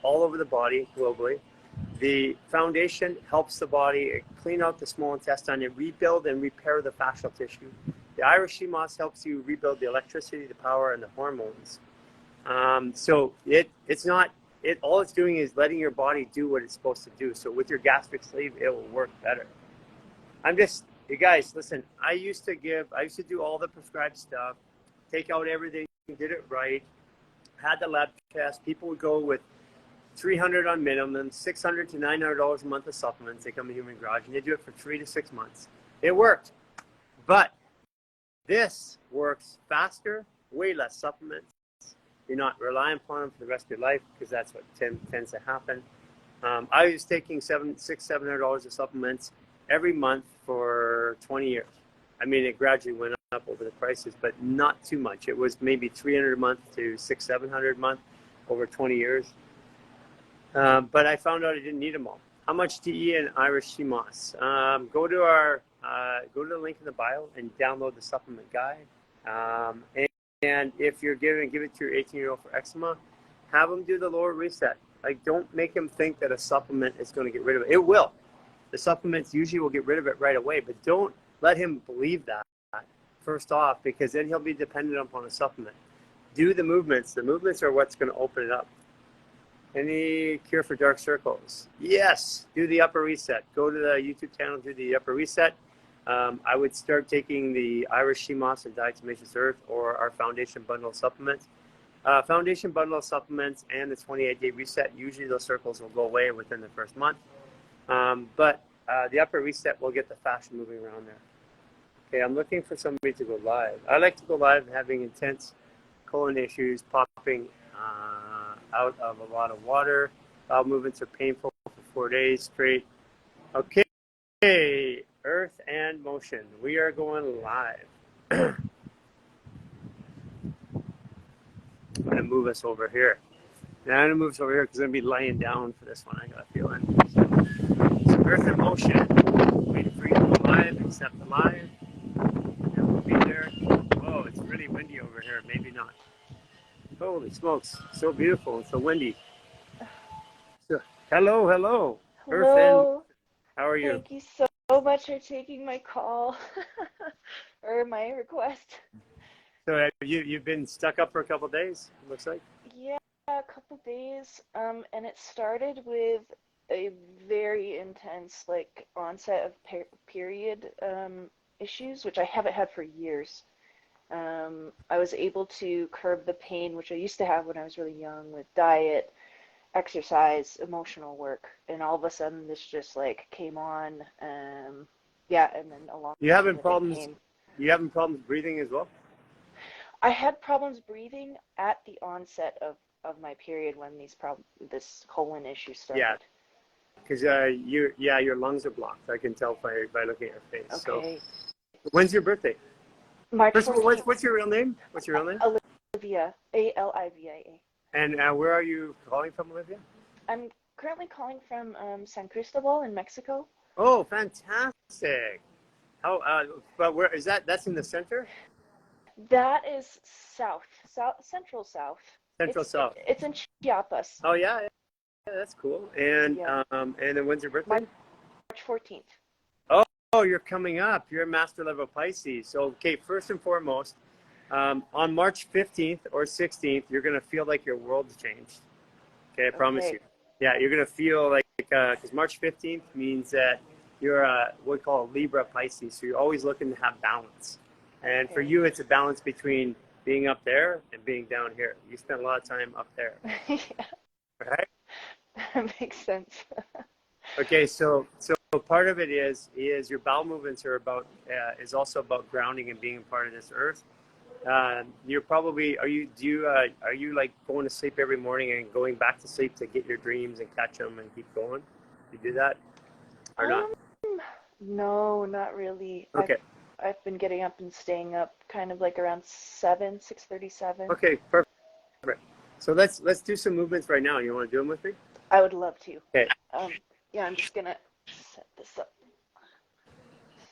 [SPEAKER 1] all over the body globally. The foundation helps the body clean out the small intestine and rebuild and repair the fascial tissue. The Irish sea moss helps you rebuild the electricity, the power, and the hormones. So all it's doing is letting your body do what it's supposed to do. So with your gastric sleeve, it will work better. You guys, listen, I used to do all the prescribed stuff, take out everything, did it right, had the lab test. People would go with $300 on minimum, $600 to $900 a month of supplements. They come to Human Garage and they do it for 3 to 6 months. It worked. But this works faster, way less supplements. You're not relying upon them for the rest of your life because that's what tends to happen. I was taking $700 of supplements every month for 20 years. I mean, it gradually went up over the prices, but not too much. It was maybe $300 a month to $600-700 a month over 20 years. But I found out I didn't need them all. How much DE and Irish sea moss? Go to the link in the bio and download the supplement guide. And if you're give it to your 18-year-old for eczema, have them do the lower reset. Like, don't make them think that a supplement is going to get rid of it. It will. The supplements usually will get rid of it right away, but don't let him believe that first off, because then he'll be dependent upon a supplement. Do the movements. The movements are what's going to open it up. Any cure for dark circles? Yes. Do the upper reset. Go to the YouTube channel, do the upper reset. I would start taking the Irish sea moss and diatomaceous earth or our foundation bundle of supplements. Foundation bundle of supplements and the 28-day reset, usually those circles will go away within the first month. But the upper reset will get the fascia moving around there. Okay, I'm looking for somebody to go live. I like to go live having intense colon issues, popping out of a lot of water. Bowel movements are painful for 4 days straight. Okay, Earth and Motion. We are going live. I'm going to move us over here. Now I'm going to move us over here because I'm going to be laying down for this one. I got a feeling. So Earth and Motion. Waiting for you to go live. Accept the live. And we'll be there. Whoa, it's really windy over here. Maybe not. Holy smokes. So beautiful and so windy. So, hello.
[SPEAKER 3] Hello.
[SPEAKER 1] Earth and how are you?
[SPEAKER 3] Thank you so much for taking my call or my request.
[SPEAKER 1] So you've been stuck up for a couple of days, it looks like?
[SPEAKER 3] Yeah, a couple days. And it started with a very intense onset of period issues, which I haven't had for years. I was able to curb the pain, which I used to have when I was really young, with diet exercise, emotional work, and all of a sudden this just like came on. Yeah, and then along
[SPEAKER 1] You having
[SPEAKER 3] with
[SPEAKER 1] problems?
[SPEAKER 3] it came.
[SPEAKER 1] You having problems breathing as well?
[SPEAKER 3] I had problems breathing at the onset of my period when this colon issue started.
[SPEAKER 1] Yeah, because your lungs are blocked. I can tell by looking at your face.
[SPEAKER 3] Okay.
[SPEAKER 1] So, when's your birthday?
[SPEAKER 3] March
[SPEAKER 1] First of all,
[SPEAKER 3] 14th.
[SPEAKER 1] what's your real name? What's your real name?
[SPEAKER 3] Olivia, Alivia.
[SPEAKER 1] And where are you calling from, Olivia?
[SPEAKER 3] I'm currently calling from San Cristobal in Mexico.
[SPEAKER 1] Oh, fantastic! How? But where is that? That's in the center.
[SPEAKER 3] That is central south.
[SPEAKER 1] Central South.
[SPEAKER 3] It's in Chiapas.
[SPEAKER 1] Oh yeah, that's cool. And
[SPEAKER 3] Yeah.
[SPEAKER 1] and then when's your birthday?
[SPEAKER 3] March 14th.
[SPEAKER 1] Oh, you're coming up. You're a master level Pisces. So, okay, first and foremost, on March 15th or 16th, you're going to feel like your world's changed. Okay, I promise you. Yeah, you're going to feel like, because March 15th means that you're what we call a Libra Pisces. So you're always looking to have balance. And for you, it's a balance between being up there and being down here. You spend a lot of time up there.
[SPEAKER 3] Yeah.
[SPEAKER 1] Right?
[SPEAKER 3] That makes sense.
[SPEAKER 1] Okay, so part of it is your bowel movements are about is also about grounding and being a part of this earth. You're probably are you like going to sleep every morning and going back to sleep to get your dreams and catch them and keep going? You do that or not?
[SPEAKER 3] No, not really.
[SPEAKER 1] Okay.
[SPEAKER 3] I've been getting up and staying up kind of like around 6:37.
[SPEAKER 1] Okay, perfect. So let's do some movements right now. You want to do them with me?
[SPEAKER 3] I would love to.
[SPEAKER 1] Okay.
[SPEAKER 3] Yeah, I'm just gonna set this up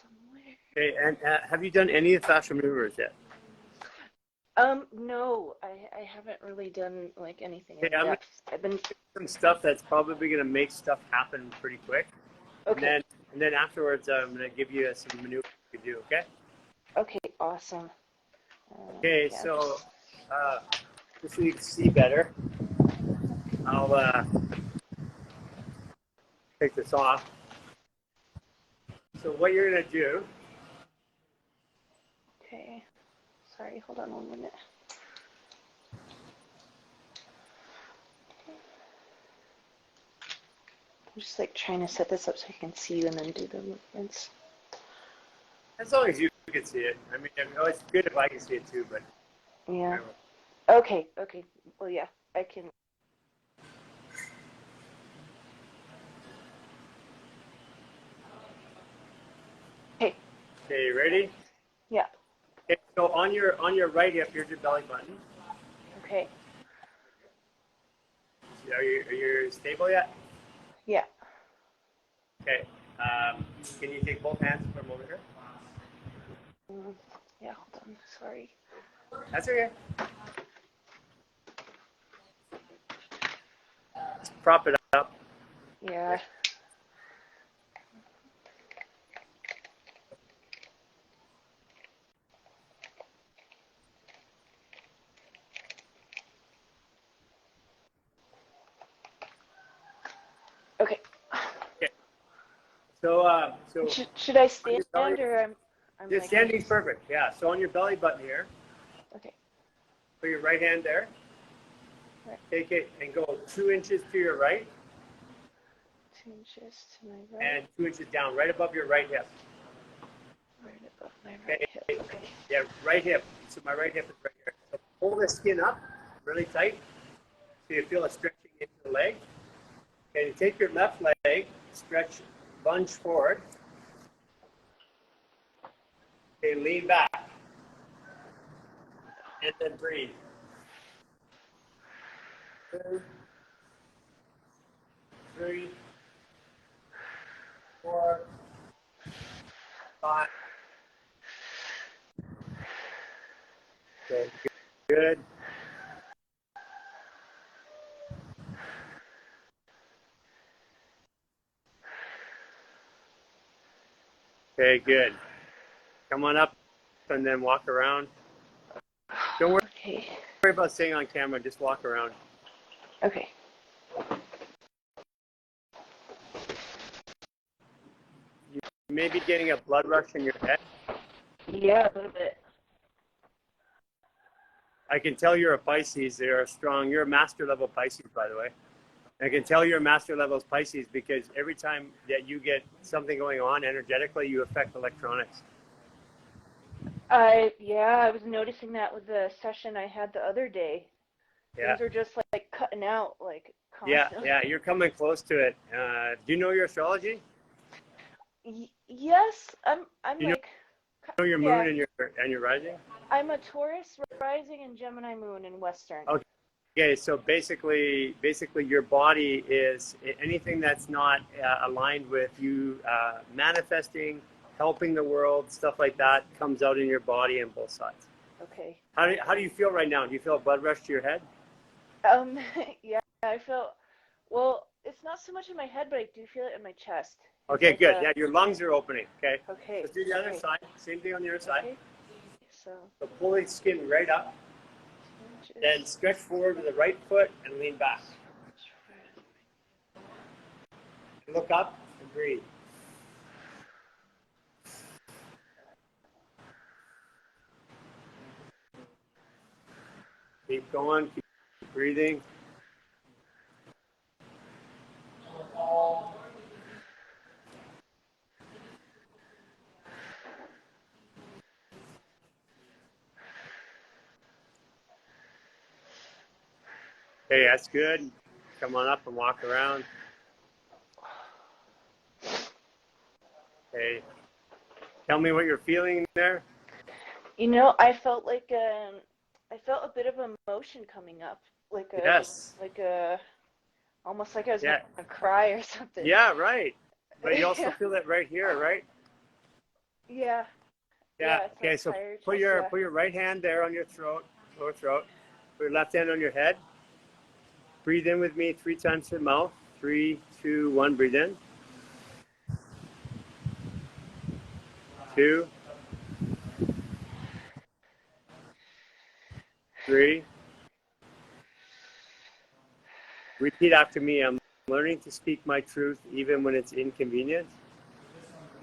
[SPEAKER 3] somewhere.
[SPEAKER 1] Okay, and have you done any of the fascia maneuvers yet?
[SPEAKER 3] No, I haven't really done like anything in
[SPEAKER 1] Okay, I'm
[SPEAKER 3] depth. I've been
[SPEAKER 1] some stuff that's probably going to make stuff happen pretty quick.
[SPEAKER 3] okay.
[SPEAKER 1] And then afterwards, I'm going to give you some maneuvers you can do. Okay.
[SPEAKER 3] Okay, awesome.
[SPEAKER 1] Okay,
[SPEAKER 3] yeah,
[SPEAKER 1] so just so you can see better, I'll take this off. So what you're going to do,
[SPEAKER 3] okay. Sorry, hold on 1 minute. I'm just like trying to set this up so I can see you and then do the movements.
[SPEAKER 1] as long as you can see it. I mean, it's good if I can see it too, but
[SPEAKER 3] Yeah. Okay. Well, yeah, I can. Okay.
[SPEAKER 1] Okay, ready?
[SPEAKER 3] Yeah.
[SPEAKER 1] Okay, so on your right hip, here's your belly button.
[SPEAKER 3] Okay.
[SPEAKER 1] Are you stable yet?
[SPEAKER 3] Yeah.
[SPEAKER 1] Okay. Can you take both hands and put them over here?
[SPEAKER 3] Yeah, hold on. Sorry.
[SPEAKER 1] That's okay. Prop it up.
[SPEAKER 3] Yeah. Okay.
[SPEAKER 1] Okay. So
[SPEAKER 3] Should I stand or I'm
[SPEAKER 1] yeah,
[SPEAKER 3] like,
[SPEAKER 1] standing's perfect. Yeah. So on your belly button here,
[SPEAKER 3] okay.
[SPEAKER 1] put your right hand there.
[SPEAKER 3] Right.
[SPEAKER 1] Take it and go 2 inches to your right
[SPEAKER 3] 2 inches to my right.
[SPEAKER 1] and 2 inches down, right above your right hip.
[SPEAKER 3] Right above my right hip. Okay.
[SPEAKER 1] Yeah, right hip. So my right hip is right here. So pull the skin up really tight so you feel a stretching into the leg. And you take your left leg, stretch, lunge forward. Okay, lean back. And then breathe. 2, 3, 4, 5. Okay, good. Okay, good. Come on up and then walk around. Don't worry about staying on camera, just walk around.
[SPEAKER 3] Okay.
[SPEAKER 1] You may be getting a blood rush in your head.
[SPEAKER 3] Yeah, a little bit.
[SPEAKER 1] I can tell you're a Pisces. You're a master level Pisces, by the way. I can tell you're master levels Pisces because every time that you get something going on energetically, you affect electronics.
[SPEAKER 3] Yeah, I was noticing that with the session I had the other day.
[SPEAKER 1] Yeah.
[SPEAKER 3] Things are just like cutting out like
[SPEAKER 1] Yeah,
[SPEAKER 3] constantly.
[SPEAKER 1] yeah, you're coming close to it. Do you know your astrology?
[SPEAKER 3] Yes, I'm
[SPEAKER 1] Do you
[SPEAKER 3] like,
[SPEAKER 1] know your
[SPEAKER 3] yeah,
[SPEAKER 1] moon and your rising?
[SPEAKER 3] I'm a Taurus rising and Gemini moon in Western.
[SPEAKER 1] Okay, so basically your body is anything that's not aligned with you manifesting, helping the world, stuff like that comes out in your body on both sides.
[SPEAKER 3] Okay.
[SPEAKER 1] How do you feel right now? Do you feel a blood rush to your head?
[SPEAKER 3] Yeah, I feel, well, it's not so much in my head, but I do feel it in my chest. It's
[SPEAKER 1] Okay,
[SPEAKER 3] like
[SPEAKER 1] good. Yeah, your lungs are opening. Okay.
[SPEAKER 3] Okay.
[SPEAKER 1] Let's do the other
[SPEAKER 3] Okay.
[SPEAKER 1] side. Same thing on the other side.
[SPEAKER 3] Okay. So
[SPEAKER 1] Pull the skin right up. Then stretch forward with the right foot and lean back. Look up and breathe. Keep going. Keep breathing. Okay, that's good. Come on up and walk around. Okay. Tell me what you're feeling there.
[SPEAKER 3] You know, I felt like I felt a bit of emotion coming up, like
[SPEAKER 1] Yes.
[SPEAKER 3] almost like I was
[SPEAKER 1] Yeah.
[SPEAKER 3] gonna cry or something.
[SPEAKER 1] Yeah, right. But you also feel it right here, right?
[SPEAKER 3] Yeah.
[SPEAKER 1] Yeah.
[SPEAKER 3] It's
[SPEAKER 1] Okay,
[SPEAKER 3] like
[SPEAKER 1] so
[SPEAKER 3] tired
[SPEAKER 1] put
[SPEAKER 3] chest,
[SPEAKER 1] your right hand there on your throat, lower throat. Put your left hand on your head. Breathe in with me 3 times through the mouth. 3, 2, 1. Breathe in. 2, 3. Repeat after me. I'm learning to speak my truth even when it's inconvenient.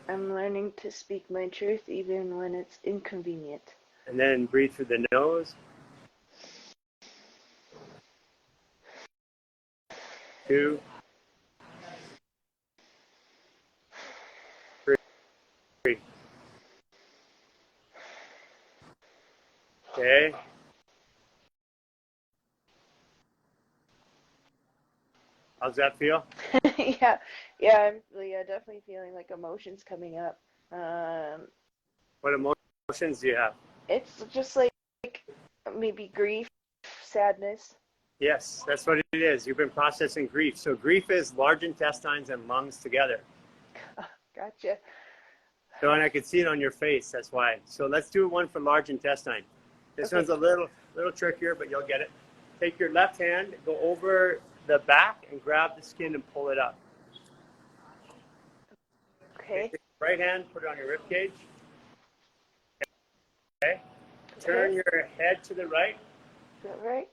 [SPEAKER 3] I'm learning to speak my truth even when it's inconvenient.
[SPEAKER 1] And then breathe through the nose. 2, 3. Okay. How's that feel?
[SPEAKER 3] Yeah, I'm definitely feeling like emotions coming up.
[SPEAKER 1] What emotions do you have?
[SPEAKER 3] It's just like maybe grief, sadness.
[SPEAKER 1] Yes, that's what it is. You've been processing grief. So grief is large intestines and lungs together.
[SPEAKER 3] Gotcha.
[SPEAKER 1] So, and I could see it on your face. That's why. So let's do one for large intestine. This one's a little trickier, but you'll get it. Take your left hand, go over the back, and grab the skin and pull it up.
[SPEAKER 3] Okay.
[SPEAKER 1] Take your right hand, put it on your rib cage. Okay. Turn your head to the right.
[SPEAKER 3] Is that right?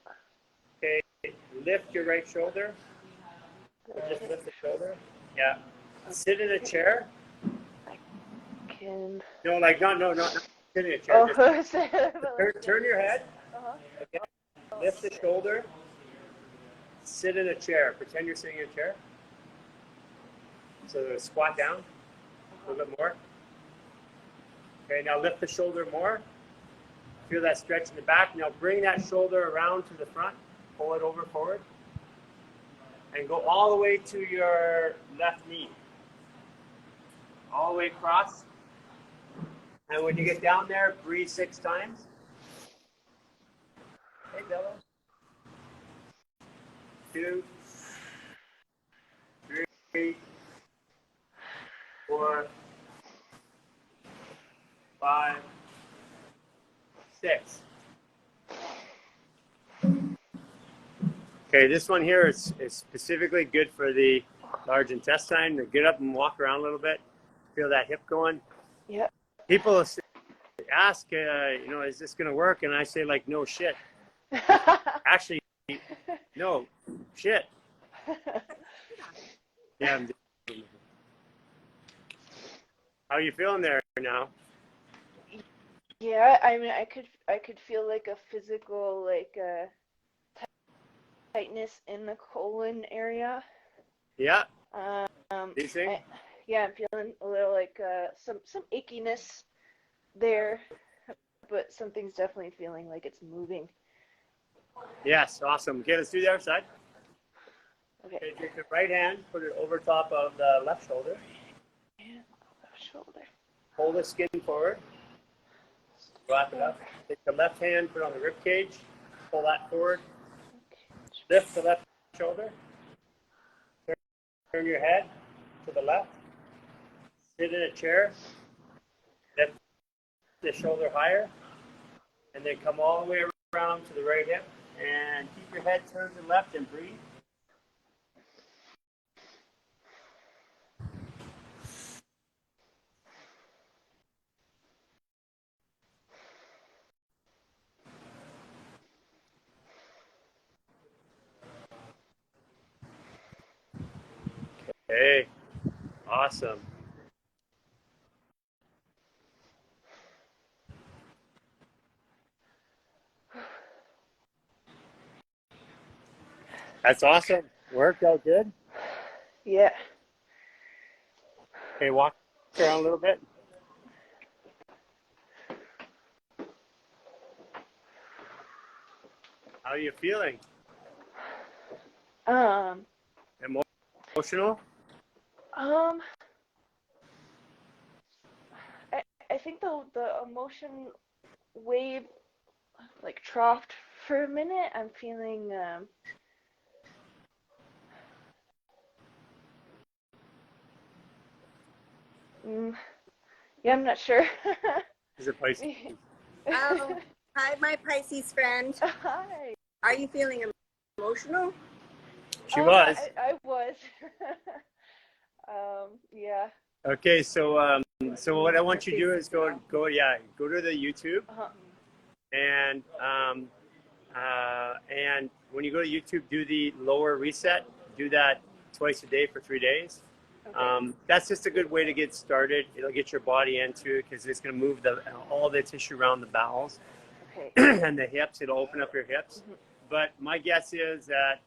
[SPEAKER 1] Okay. Lift your right shoulder. Just lift the shoulder. Yeah. Sit in a chair.
[SPEAKER 3] Can.
[SPEAKER 1] No, like not sit in a chair.
[SPEAKER 3] Oh,
[SPEAKER 1] Just turn your head. Okay. Lift the shoulder. Sit in a chair. Pretend you're sitting in a chair. So squat down a little bit more. Okay, now lift the shoulder more. Feel that stretch in the back. Now bring that shoulder around to the front. Pull it over forward. And go all the way to your left knee. All the way across. And when you get down there, breathe 6 times. Hey, Bella. 2, 3, 4, 5, 6. Okay, this one here is specifically good for the large intestine. To get up and walk around a little bit. Feel that hip going.
[SPEAKER 3] Yeah.
[SPEAKER 1] People ask, is this going to work? And I say, like, no shit. Actually, no shit. Yeah. How are you feeling there now?
[SPEAKER 3] Yeah, I mean, I could feel like a physical, like, tightness in the colon area.
[SPEAKER 1] Yeah.
[SPEAKER 3] I'm
[SPEAKER 1] These things?
[SPEAKER 3] feeling a little like some achiness there, but something's definitely feeling like it's moving.
[SPEAKER 1] Yes, awesome. Okay, let's do the other side.
[SPEAKER 3] Okay.
[SPEAKER 1] Okay, take the right hand, put it over top of the left shoulder.
[SPEAKER 3] And left shoulder.
[SPEAKER 1] Pull the skin forward. Wrap it up. Take the left hand, put it on the rib cage. Pull that forward. Lift the left shoulder. Turn your head to the left. Sit in a chair. Lift the shoulder higher. And then come all the way around to the right hip. And keep your head turned to the left and breathe. Okay, awesome. That's awesome. Worked out good.
[SPEAKER 3] Yeah.
[SPEAKER 1] Okay, walk around a little bit. How are you feeling? Emotional?
[SPEAKER 3] I think the emotion wave like troughed for a minute. I'm feeling yeah, I'm not sure.
[SPEAKER 1] Is it Pisces?
[SPEAKER 2] Oh, hi, my Pisces friend.
[SPEAKER 3] Hi.
[SPEAKER 2] Are you feeling emotional?
[SPEAKER 1] She was.
[SPEAKER 3] I was. Yeah.
[SPEAKER 1] Okay, so what I want you to do is go to the YouTube, and when you go to YouTube, do the lower reset. Do that twice a day for 3 days.
[SPEAKER 3] Okay.
[SPEAKER 1] That's just a good way to get started. It'll get your body into it because it's going to move all the tissue around the bowels and the hips. It'll open up your hips. But my guess is that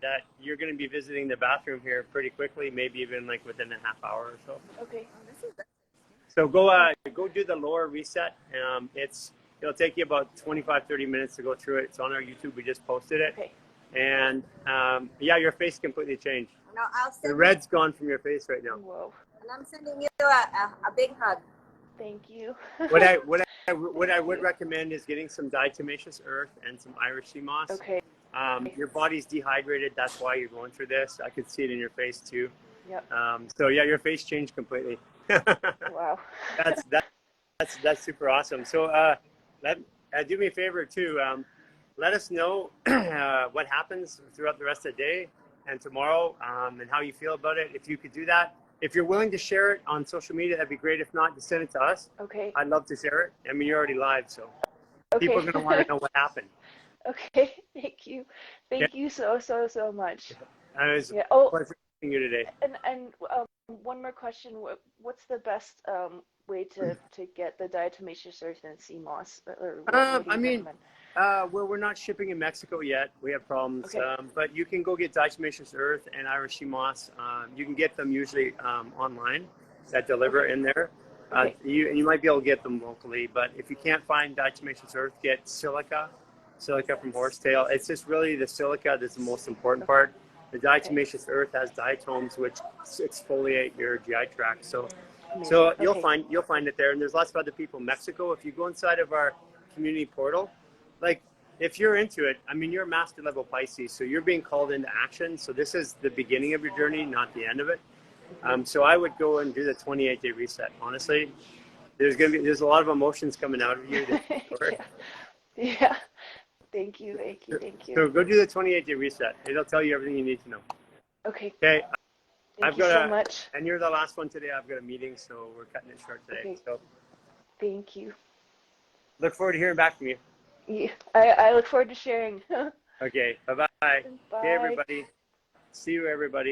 [SPEAKER 1] that you're going to be visiting the bathroom here pretty quickly, maybe even like within a half hour or so.
[SPEAKER 3] Okay.
[SPEAKER 1] So go do the lower reset. It'll take you about 25-30 minutes to go through it. It's on our YouTube. We just posted it.
[SPEAKER 3] Okay.
[SPEAKER 1] And your face completely changed.
[SPEAKER 2] No,
[SPEAKER 1] The red's gone from your face right now.
[SPEAKER 3] Whoa.
[SPEAKER 2] And I'm sending you a big hug.
[SPEAKER 3] Thank you.
[SPEAKER 1] What I would recommend is getting some diatomaceous earth and some Irish sea moss.
[SPEAKER 3] Okay.
[SPEAKER 1] Your body's dehydrated. That's why you're going through this. I could see it in your face too.
[SPEAKER 3] Yep.
[SPEAKER 1] So your face changed completely.
[SPEAKER 3] Wow.
[SPEAKER 1] That's super awesome. So do me a favor too. Let us know what happens throughout the rest of the day and tomorrow, and how you feel about it. If you could do that, if you're willing to share it on social media, that'd be great. If not, just send it to us.
[SPEAKER 3] Okay.
[SPEAKER 1] I'd love to share it. I mean, you're already live, so
[SPEAKER 3] Okay.
[SPEAKER 1] people are going to want to know what happened.
[SPEAKER 3] Okay. Thank you. Thank you so much.
[SPEAKER 1] It was
[SPEAKER 3] Yeah.
[SPEAKER 1] a pleasure meeting you today.
[SPEAKER 3] And one more question. What's the best way to get the diatomaceous earth and sea moss? Or what do you recommend?
[SPEAKER 1] We're not shipping in Mexico yet. We have problems.
[SPEAKER 3] Okay.
[SPEAKER 1] But you can go get diatomaceous earth and Irish sea moss. You can get them usually online that deliver in there. You might be able to get them locally, but if you can't find diatomaceous earth, get silica from horsetail. It's just really the silica that's the most important part. The diatomaceous earth has diatoms which exfoliate your GI tract. So you'll find it there. And there's lots of other people in Mexico. If you go inside of our community portal, like if you're into it, I mean, you're a master level Pisces, so you're being called into action. So this is the beginning of your journey, not the end of it. So I would go and do the 28-day reset. Honestly, there's a lot of emotions coming out of you.
[SPEAKER 3] Yeah. Thank you.
[SPEAKER 1] So go do the 28-day reset. It'll tell you everything you need to know.
[SPEAKER 3] Okay.
[SPEAKER 1] Okay.
[SPEAKER 3] Thank you so much.
[SPEAKER 1] And you're the last one today. I've got a meeting, so we're cutting it short today.
[SPEAKER 3] Okay.
[SPEAKER 1] So
[SPEAKER 3] Thank you.
[SPEAKER 1] look forward to hearing back from you.
[SPEAKER 3] Yeah, I look forward to sharing.
[SPEAKER 1] Okay. Bye-bye.
[SPEAKER 3] Bye.
[SPEAKER 1] Okay, everybody. See you, everybody.